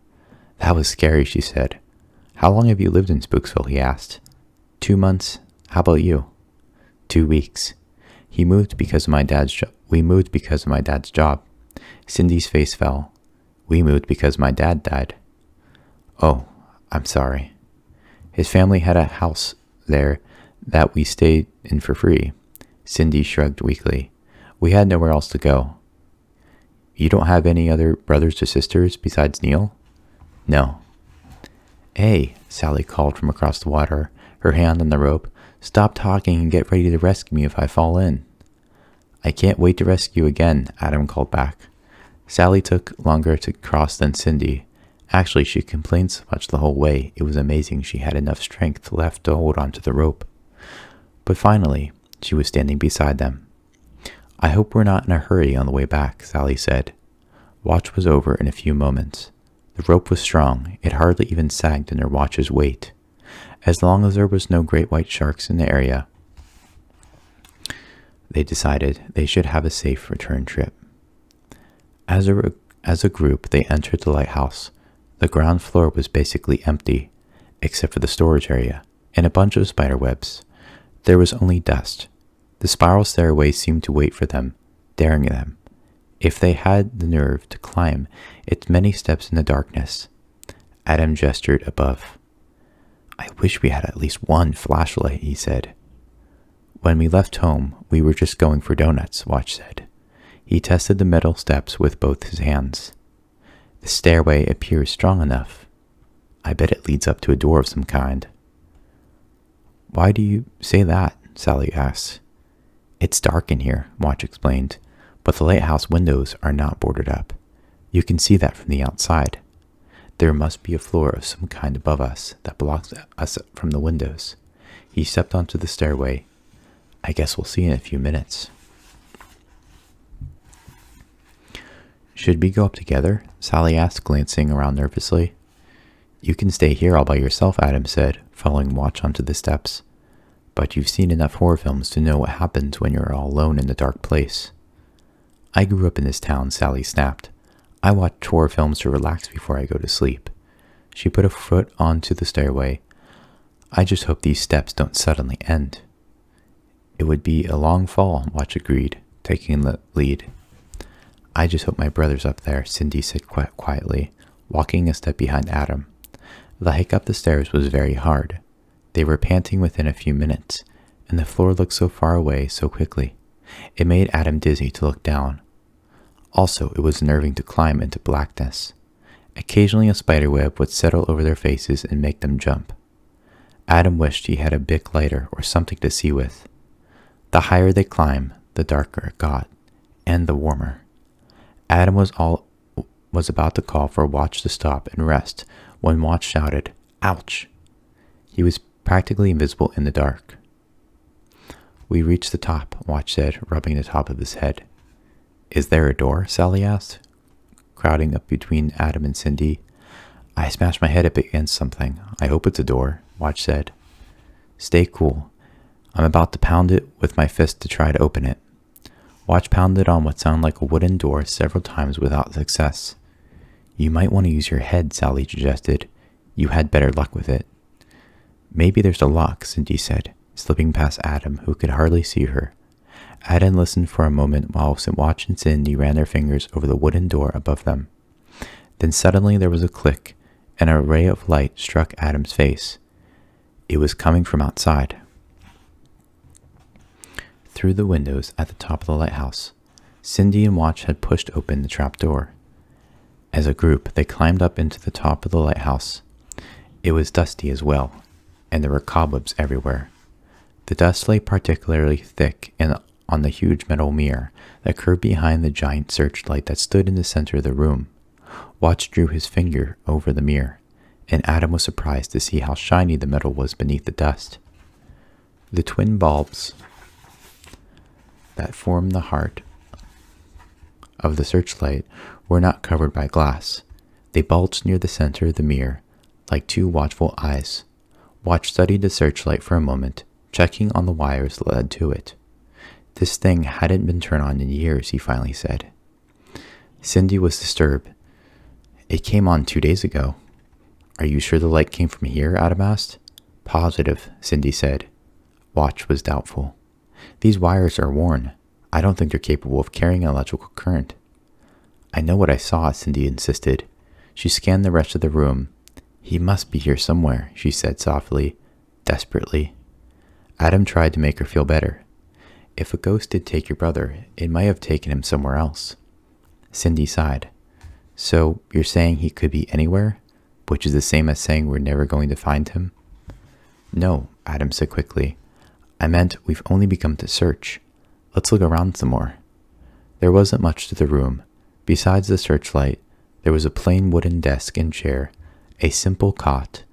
"That was scary," she said. "How long have you lived in Spooksville?" he asked. 2 months. How about you?" 2 weeks. We moved because of my dad's job. Cindy's face fell. "We moved because my dad died." "Oh, I'm sorry." "His family had a house there that we stayed in for free." Cindy shrugged weakly. "We had nowhere else to go." You don't have any other brothers or sisters besides Neil? No. Hey, Sally called from across the water, her hand on the rope. Stop talking and get ready to rescue me if I fall in. I can't wait to rescue again, Adam called back. Sally took longer to cross than Cindy. Actually, she complained so much the whole way, it was amazing she had enough strength left to hold onto the rope. But finally, she was standing beside them. I hope we're not in a hurry on the way back, Sally said. Watch was over in a few moments. The rope was strong, it hardly even sagged under Watch's weight. As long as there was no great white sharks in the area, they decided they should have a safe return trip. As a group, they entered the lighthouse. The ground floor was basically empty, except for the storage area, and a bunch of spider webs. There was only dust. The spiral stairway seemed to wait for them, daring them, if they had the nerve to climb its many steps in the darkness. Adam gestured above. I wish we had at least one flashlight, he said. When we left home, we were just going for donuts, Watch said. He tested the metal steps with both his hands. The stairway appears strong enough. I bet it leads up to a door of some kind. Why do you say that? Sally asked. It's dark in here, Watch explained, but the lighthouse windows are not boarded up. You can see that from the outside. There must be a floor of some kind above us that blocks us from the windows. He stepped onto the stairway. I guess we'll see in a few minutes. Should we go up together? Sally asked, glancing around nervously. You can stay here all by yourself, Adam said, following Watch onto the steps. But you've seen enough horror films to know what happens when you're all alone in a dark place. I grew up in this town, Sally snapped. I watch horror films to relax before I go to sleep. She put a foot onto the stairway. I just hope these steps don't suddenly end. It would be a long fall, Watch agreed, taking the lead. I just hope my brother's up there, Cindy said quietly, walking a step behind Adam. The hike up the stairs was very hard. They were panting within a few minutes, and the floor looked so far away so quickly. It made Adam dizzy to look down. Also, it was unnerving to climb into blackness. Occasionally a spider web would settle over their faces and make them jump. Adam wished he had a big lighter or something to see with. The higher they climbed, the darker it got, and the warmer. Adam was about to call for Watch to stop and rest when Watch shouted, "Ouch!" He was practically invisible in the dark. We reached the top, Watch said, rubbing the top of his head. Is there a door? Sally asked, crowding up between Adam and Cindy. I smashed my head up against something. I hope it's a door, Watch said. Stay cool. I'm about to pound it with my fist to try to open it. Watch pounded on what sounded like a wooden door several times without success. You might want to use your head, Sally suggested. You had better luck with it. Maybe there's a lock, Cindy said, slipping past Adam, who could hardly see her. Adam listened for a moment while Watch and Cindy ran their fingers over the wooden door above them. Then suddenly there was a click, and a ray of light struck Adam's face. It was coming from outside. Through the windows at the top of the lighthouse, Cindy and Watch had pushed open the trap door. As a group, they climbed up into the top of the lighthouse. It was dusty as well, and there were cobwebs everywhere. The dust lay particularly thick on the huge metal mirror that curved behind the giant searchlight that stood in the center of the room. Watch drew his finger over the mirror, and Adam was surprised to see how shiny the metal was beneath the dust. The twin bulbs that formed the heart of the searchlight were not covered by glass. They bulged near the center of the mirror, like two watchful eyes. Watch studied the searchlight for a moment, checking on the wires that led to it. This thing hadn't been turned on in years, he finally said. Cindy was disturbed. It came on 2 days ago. Are you sure the light came from here? Adam asked. Positive, Cindy said. Watch was doubtful. These wires are worn. I don't think they're capable of carrying an electrical current. I know what I saw, Cindy insisted. She scanned the rest of the room. He must be here somewhere, she said softly, desperately. Adam tried to make her feel better. If a ghost did take your brother, it might have taken him somewhere else. Cindy sighed. So, you're saying he could be anywhere? Which is the same as saying we're never going to find him? No, Adam said quickly. I meant we've only begun to search. Let's look around some more. There wasn't much to the room. Besides the searchlight, there was a plain wooden desk and chair, a simple cot,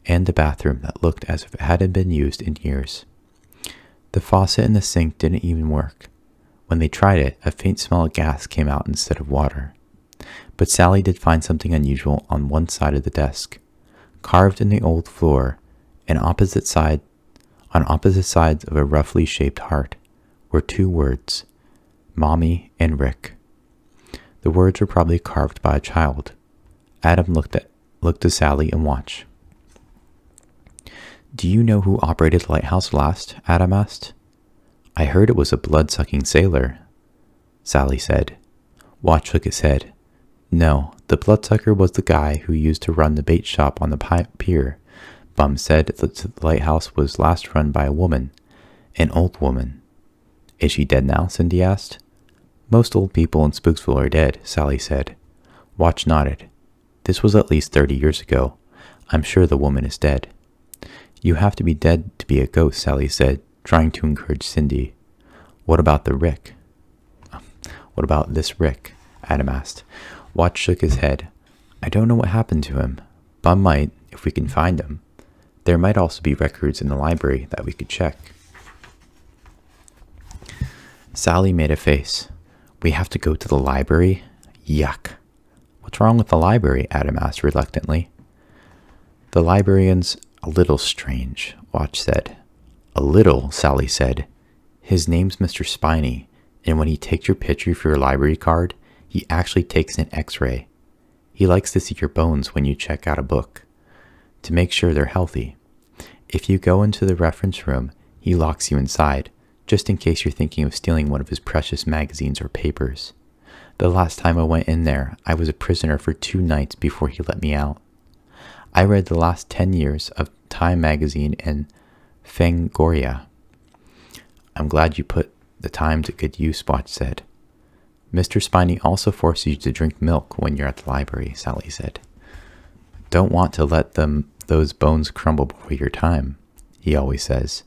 and a bathroom that looked as if it hadn't been used in years. The faucet in the sink didn't even work. When they tried it, a faint smell of gas came out instead of water. But Sally did find something unusual on one side of the desk. Carved in the old floor, on opposite sides of a roughly shaped heart, were two words, Mommy and Rick. The words were probably carved by a child. Adam looked at Sally and watched. Do you know who operated the lighthouse last? Adam asked. I heard it was a blood-sucking sailor, Sally said. Watch shook his head. No, the bloodsucker was the guy who used to run the bait shop on the pier. Bum said that the lighthouse was last run by a woman, an old woman. Is she dead now? Cindy asked. Most old people in Spooksville are dead, Sally said. Watch nodded. This was at least 30 years ago. I'm sure the woman is dead. You have to be dead to be a ghost, Sally said, trying to encourage Cindy. What about the Rick? What about this Rick? Adam asked. Watch shook his head. I don't know what happened to him. Bum might, if we can find him. There might also be records in the library that we could check. Sally made a face. We have to go to the library? Yuck. What's wrong with the library? Adam asked reluctantly. The librarian's a little strange, Watch said. A little, Sally said. His name's Mr. Spiny, and when he takes your picture for your library card, he actually takes an x-ray. He likes to see your bones when you check out a book, to make sure they're healthy. If you go into the reference room, he locks you inside, just in case you're thinking of stealing one of his precious magazines or papers. The last time I went in there, I was a prisoner for 2 nights before he let me out. I read the last 10 years of Time magazine and Fangoria. I'm glad you put the time to good use, Watch said. Mr. Spiny also forces you to drink milk when you're at the library, Sally said. Don't want to let those bones crumble before your time, he always says.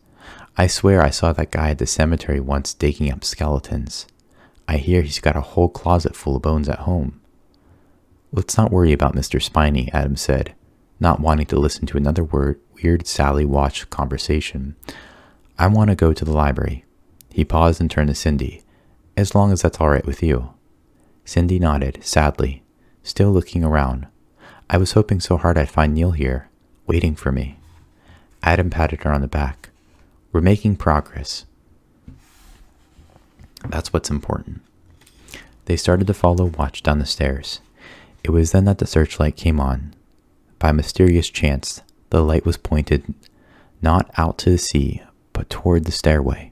I swear I saw that guy at the cemetery once digging up skeletons. I hear he's got a whole closet full of bones at home. Let's not worry about Mr. Spiny, Adam said, not wanting to listen to another weird Sally Watch conversation. I want to go to the library. He paused and turned to Cindy. As long as that's all right with you. Cindy nodded, sadly, still looking around. I was hoping so hard I'd find Neil here, waiting for me. Adam patted her on the back. We're making progress. That's what's important. They started to follow Watch down the stairs. It was then that the searchlight came on. By mysterious chance, the light was pointed not out to the sea, but toward the stairway.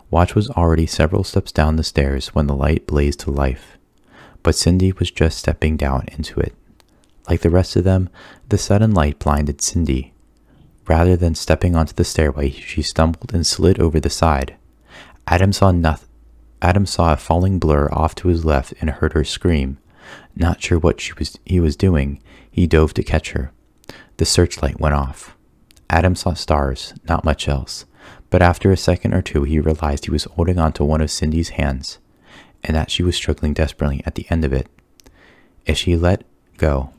Watch was already several steps down the stairs when the light blazed to life, but Cindy was just stepping down into it. Like the rest of them, the sudden light blinded Cindy. Rather than stepping onto the stairway, she stumbled and slid over the side. Adam saw a falling blur off to his left and heard her scream. Not sure what he was doing, he dove to catch her. The searchlight went off. Adam saw stars, not much else. But after a second or two, he realized he was holding onto one of Cindy's hands, and that she was struggling desperately at the end of it. If she let go,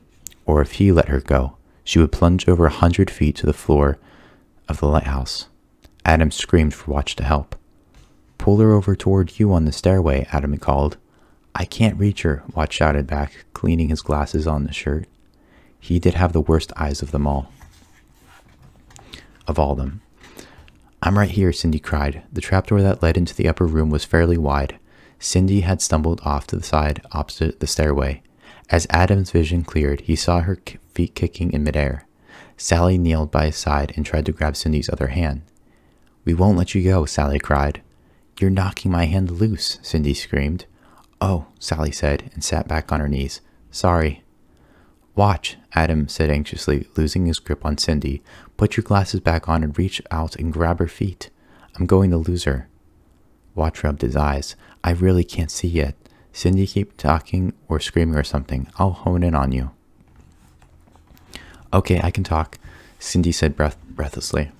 or if he let her go, she would plunge over 100 feet to the floor of the lighthouse. Adam screamed for Watch to help. Pull her over toward you on the stairway, Adam called. I can't reach her, Watch shouted back, cleaning his glasses on the shirt. He did have the worst eyes of them all. Of all them. I'm right here, Cindy cried. The trapdoor that led into the upper room was fairly wide. Cindy had stumbled off to the side opposite the stairway. As Adam's vision cleared, he saw her feet kicking in midair. Sally kneeled by his side and tried to grab Cindy's other hand. We won't let you go, Sally cried. You're knocking my hand loose, Cindy screamed. Oh, Sally said, and sat back on her knees. Sorry. Watch, Adam said anxiously, losing his grip on Cindy. Put your glasses back on and reach out and grab her feet. I'm going to lose her. Watch rubbed his eyes. I really can't see yet. Cindy, keep talking or screaming or something. I'll hone in on you. Okay, I can talk, Cindy said breathlessly.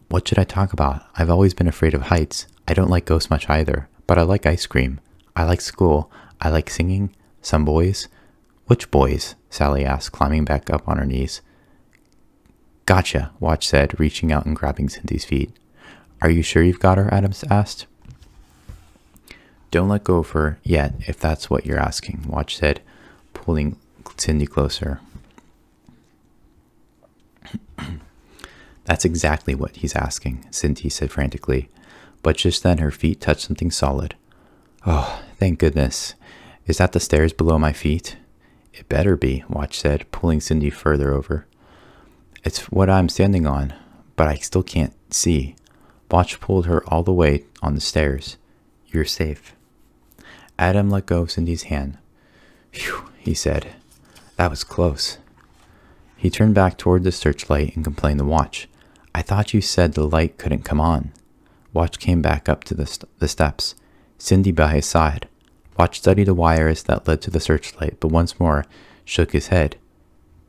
What should I talk about? I've always been afraid of heights. I don't like ghosts much either, but I like ice cream. I like school. I like singing. Some boys. Which boys? Sally asked, climbing back up on her knees. Gotcha, Watch said, reaching out and grabbing Cindy's feet. Are you sure you've got her? Adams asked. Don't let go of her yet, if that's what you're asking, Watch said, pulling Cindy closer. That's exactly what he's asking, Cindy said frantically. But just then her feet touched something solid. Oh, thank goodness. Is that the stairs below my feet? It better be, Watch said, pulling Cindy further over. It's what I'm standing on, but I still can't see. Watch pulled her all the way on the stairs. You're safe. Adam let go of Cindy's hand. Phew, he said. That was close. He turned back toward the searchlight and complained to Watch. I thought you said the light couldn't come on. Watch came back up to the steps, Cindy by his side. Watch studied the wires that led to the searchlight, but once more shook his head.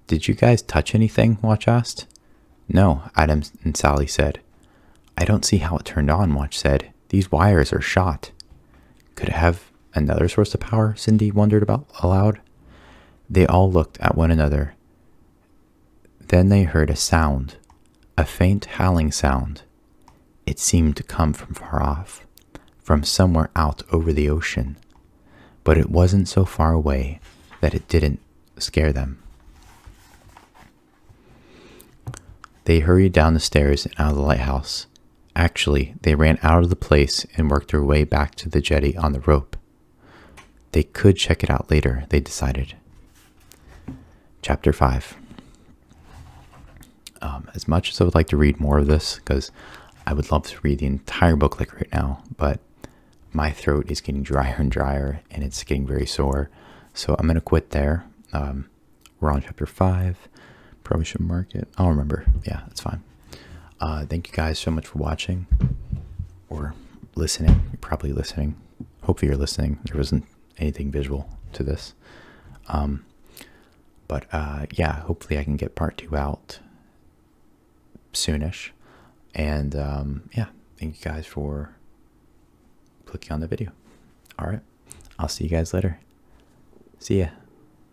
Did you guys touch anything? Watch asked. No, Adam and Sally said. I don't see how it turned on, Watch said. These wires are shot. Could it have another source of power? Cindy wondered aloud. They all looked at one another. Then they heard a sound, a faint howling sound. It seemed to come from far off, from somewhere out over the ocean. But it wasn't so far away that it didn't scare them. They hurried down the stairs and out of the lighthouse. Actually, they ran out of the place and worked their way back to the jetty on the rope. They could check it out later, they decided. Chapter 5. As much as I would like to read more of this, because I would love to read the entire book like right now, but my throat is getting drier and drier, and it's getting very sore. So I'm going to quit there. We're on chapter 5. Probably should mark it. I'll remember. Yeah, that's fine. Thank you guys so much for watching or listening. You're probably listening. Hopefully you're listening. There wasn't anything visual to this. But yeah, hopefully I can get part 2 out soonish. And yeah, thank you guys for clicking on the video. All right. I'll see you guys later. See ya.